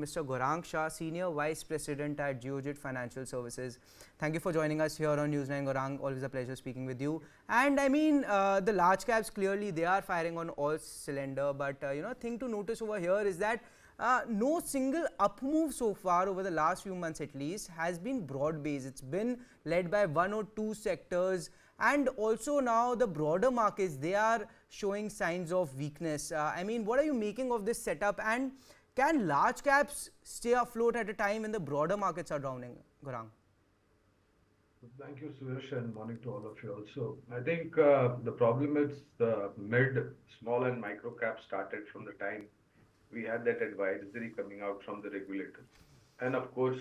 Mr. Gaurang Shah, Senior Vice President at Geojit Financial Services. Thank you for joining us here on News9. Gaurang, always a pleasure speaking with you. And I mean, the large caps clearly they are firing on all cylinder. But thing to notice over here is that no single up move so far over the last few months at least has been broad based. It's been led by one or two sectors. And also now the broader markets, they are showing signs of weakness. I mean, what are you making of this setup? And can large caps stay afloat at a time when the broader markets are drowning, Gaurang? Thank you, Suresh, and morning to all of you also. I think the problem is the mid, small, and micro cap started from the time we had that advisory coming out from the regulator. And of course,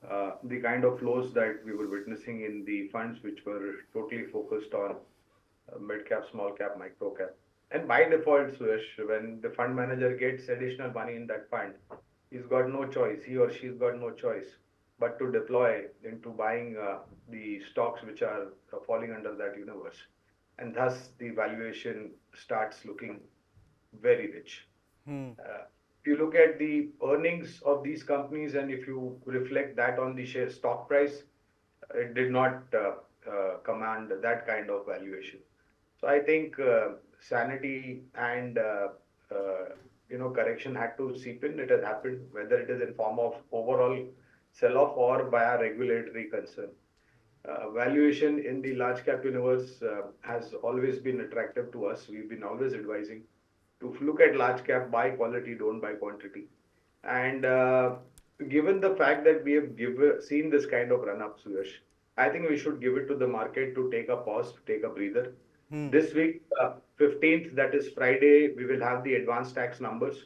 the kind of flows that we were witnessing in the funds which were totally focused on mid cap, small cap, micro cap. And by default, Suresh, when the fund manager gets additional money in that fund, he's got no choice, he or she's got no choice but to deploy into buying the stocks which are falling under that universe. And thus the valuation starts looking very rich. Hmm. If you look at the earnings of these companies and if you reflect that on the share stock price, it did not command that kind of valuation. So I think sanity and correction had to seep in. It has happened, whether it is in form of overall sell-off or by a regulatory concern. Valuation in the large cap universe has always been attractive to us. We've been always advising to look at large cap, buy quality, don't buy quantity. And given the fact that we have seen this kind of run up, Suyash, I think we should give it to the market to take a pause, to take a breather. Hmm. This week, 15th, that is Friday, we will have the advanced tax numbers.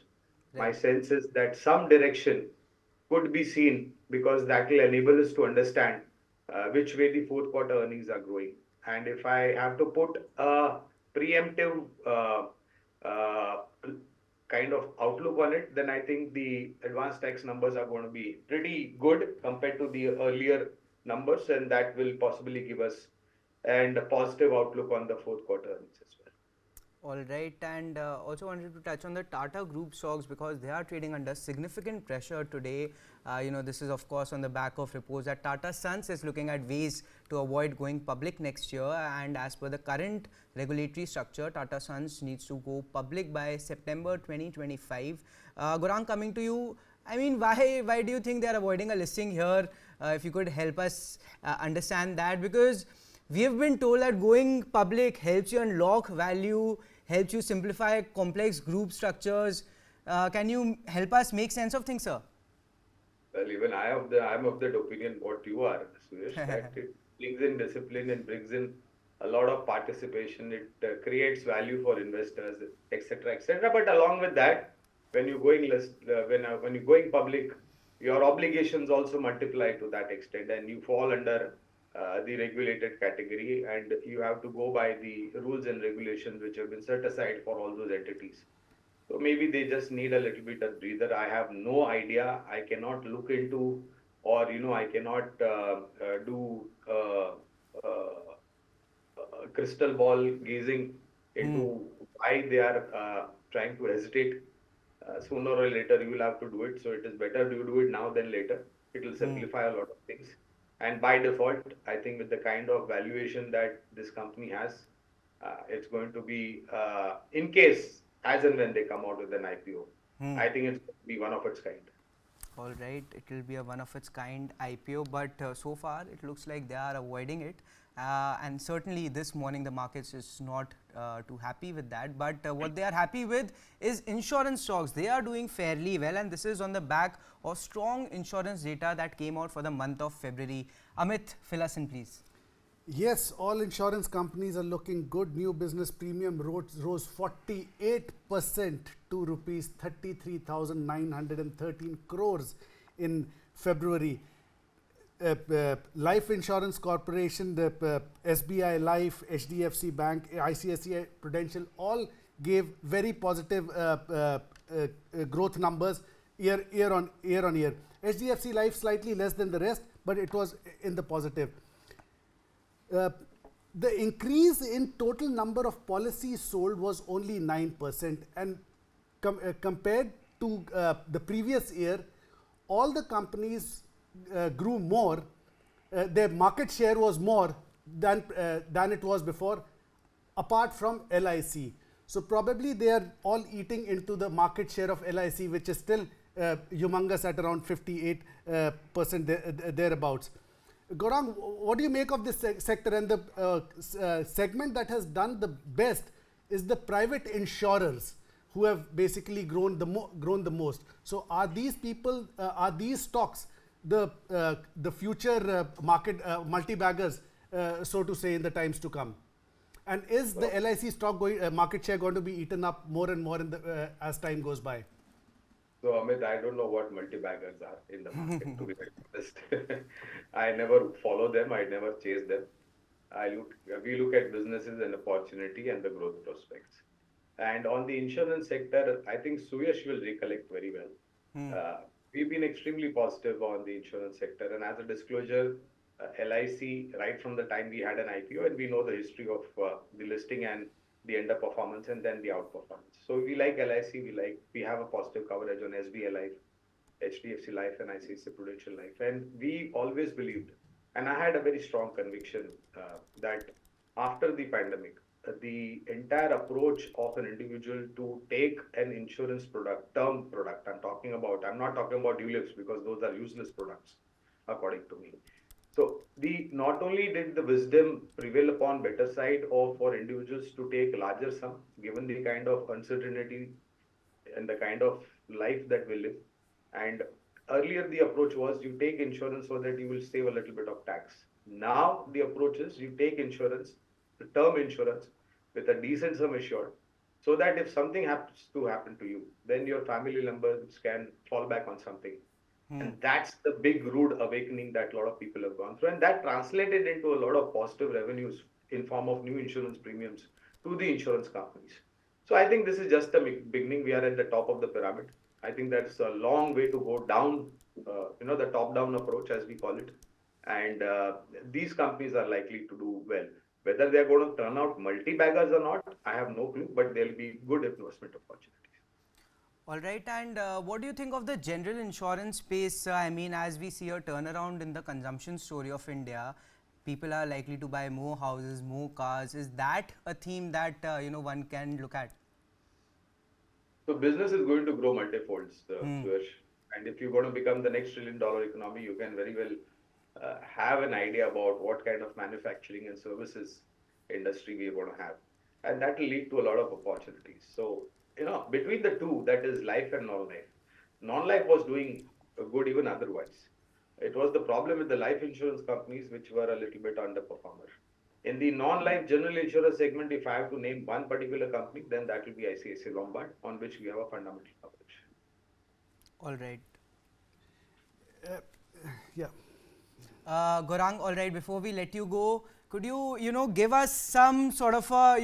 My Right. sense is that some direction could be seen because that will enable us to understand which way the fourth quarter earnings are growing. And if I have to put a preemptive uh, kind of outlook on it, then I think the advanced tax numbers are going to be pretty good compared to the earlier numbers, and that will possibly give us and a positive outlook on the fourth quarter earnings as well. All right, and also wanted to touch on the Tata Group stocks because they are trading under significant pressure today. This is of course on the back of reports that Tata Sons is looking at ways to avoid going public next year. And as per the current regulatory structure, Tata Sons needs to go public by September 2025. Gaurang, coming to you. I mean, why do you think they are avoiding a listing here? If you could help us understand that, because we have been told that going public helps you unlock value, helps you simplify complex group structures. Can you help us make sense of things, sir? Well, even I'm of that opinion what you are, Suresh, that it brings in discipline and brings in a lot of participation. It creates value for investors, etc., etc. But along with that, when you're going when you're going public, your obligations also multiply to that extent, and you fall under the regulated category, and you have to go by the rules and regulations which have been set aside for all those entities. So maybe they just need a little bit of breather. I have no idea. I cannot look into, or I cannot do crystal ball gazing Hmm. into why they are trying to hesitate. Sooner or later, you will have to do it. So it is better you do it now than later. It will Hmm. simplify a lot of things. And by default, I think with the kind of valuation that this company has, it's going to be, in case, as and when they come out with an IPO, Hmm. I think it's going to be one of its kind. All right, it will be a one of its kind IPO, but so far it looks like they are avoiding it. And certainly this morning the markets is not too happy with that. But what they are happy with is insurance stocks. They are doing fairly well, and this is on the back of strong insurance data that came out for the month of February. Amit, fill us in, please. Yes, all insurance companies are looking good. New business premium rose 48% to rupees 33,913 crores in February. Life Insurance Corporation, the SBI Life, HDFC Bank, ICICI Prudential all gave very positive growth numbers year on year. HDFC Life slightly less than the rest, but it was in the positive. The increase in total number of policies sold was only 9%, and compared to the previous year, all the companies grew more. Their market share was more than it was before, apart from LIC. So probably they are all eating into the market share of LIC, which is still humongous at around 58% thereabouts. Gaurang, what do you make of this sector? And the segment that has done the best is the private insurers, who have basically grown the most. So are these people, are these stocks the future market multi-baggers, so to say, in the times to come? And is the LIC stock market share going to be eaten up more and more as time goes by? So Amit, I don't know what multi-baggers are in the market, to be very honest. I never follow them. I never chase them. We look at businesses and opportunity and the growth prospects. And on the insurance sector, I think Suyash will recollect very well. We've been extremely positive on the insurance sector. And as a disclosure, LIC, right from the time we had an IPO, and we know the history of the listing and the underperformance and then the outperformance. So we like LIC, we have a positive coverage on SBI Life, HDFC Life, and ICICI Prudential Life. And we always believed, and I had a very strong conviction that after the pandemic, the entire approach of an individual to take an insurance product, term product, I'm not talking about ULIPs, because those are useless products, according to me. So not only did the wisdom prevail upon better side for individuals to take larger sum, given the kind of uncertainty and the kind of life that we live. And earlier the approach was you take insurance so that you will save a little bit of tax. Now the approach is you take insurance, the term insurance, with a decent sum assured, so that if something happens to happen to you, then your family members can fall back on something. And that's the big rude awakening that a lot of people have gone through. And that translated into a lot of positive revenues in form of new insurance premiums to the insurance companies. So I think this is just the beginning. We are at the top of the pyramid. I think that's a long way to go down, the top-down approach, as we call it. And these companies are likely to do well. Whether they're going to turn out multi-baggers or not, I have no clue, but they'll be good investment opportunities. All right, and what do you think of the general insurance space? I mean, as we see a turnaround in the consumption story of India, people are likely to buy more houses, more cars. Is that a theme that one can look at? So business is going to grow multifolds, Suyash. And if you're going to become the next $1 trillion economy, you can very well have an idea about what kind of manufacturing and services industry we're going to have. And that will lead to a lot of opportunities. So, between the two, that is life and non-life. Non-life was doing good even otherwise. It was the problem with the life insurance companies, which were a little bit underperformer. In the non-life general insurance segment, if I have to name one particular company, then that will be ICICI Lombard, on which we have a fundamental coverage. All right. Yeah. Gaurang, all right, before we let you go, could you, give us some sort of for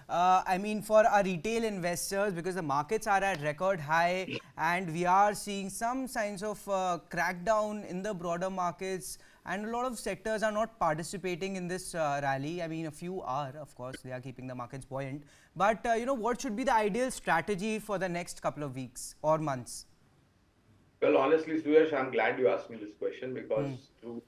our retail investors, because the markets are at record high and we are seeing some signs of crackdown in the broader markets, and a lot of sectors are not participating in this rally. I mean, a few are, of course, they are keeping the markets buoyant. But, what should be the ideal strategy for the next couple of weeks or months? Well, honestly, Suyash, I'm glad you asked me this question, because through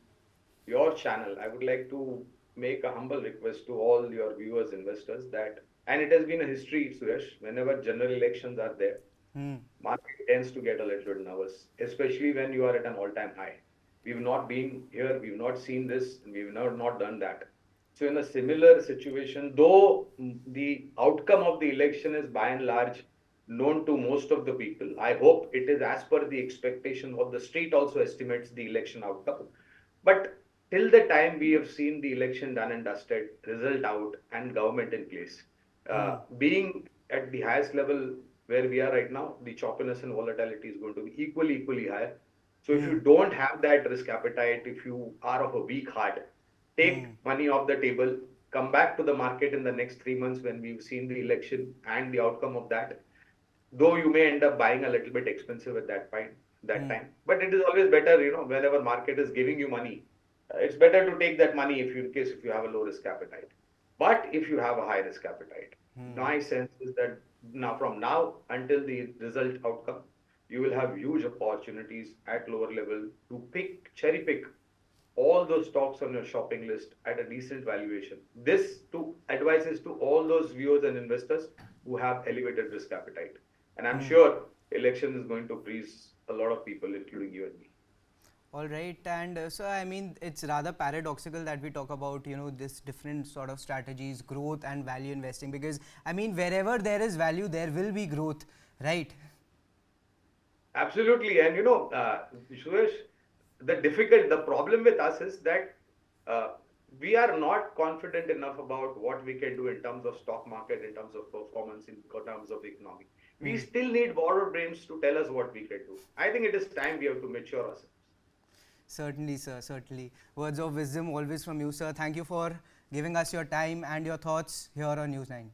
your channel, I would like to make a humble request to all your viewers, investors, that, and it has been a history, Suyash, whenever general elections are there, market tends to get a little bit nervous, especially when you are at an all-time high. We've not been here, we've not seen this, and we've not done that. So in a similar situation, though the outcome of the election is by and large known to most of the people, I hope it is as per the expectation of the street also estimates the election outcome. But till the time we have seen the election done and dusted, result out, and government in place, being at the highest level where we are right now, the choppiness and volatility is going to be equally higher. So if you don't have that risk appetite, if you are of a weak heart, take money off the table, come back to the market in the next 3 months when we've seen the election and the outcome of that. Though you may end up buying a little bit expensive at that time. But it is always better, whenever market is giving you money, it's better to take that money if you have a low risk appetite. But if you have a high risk appetite, my sense is that from now until the result outcome, you will have huge opportunities at lower level to cherry pick all those stocks on your shopping list at a decent valuation. This to advices to all those viewers and investors who have elevated risk appetite. And I'm sure election is going to please a lot of people, including you and me. All right, and so I mean, it's rather paradoxical that we talk about, this different sort of strategies, growth and value investing, because I mean, wherever there is value, there will be growth, right? Absolutely. And Suresh, the problem with us is that uh, we are not confident enough about what we can do in terms of stock market, in terms of performance, in terms of economy. We still need borrowed brains to tell us what we can do. I think it is time we have to mature ourselves. Certainly, sir, certainly. Words of wisdom always from you, sir. Thank you for giving us your time and your thoughts here on News 9.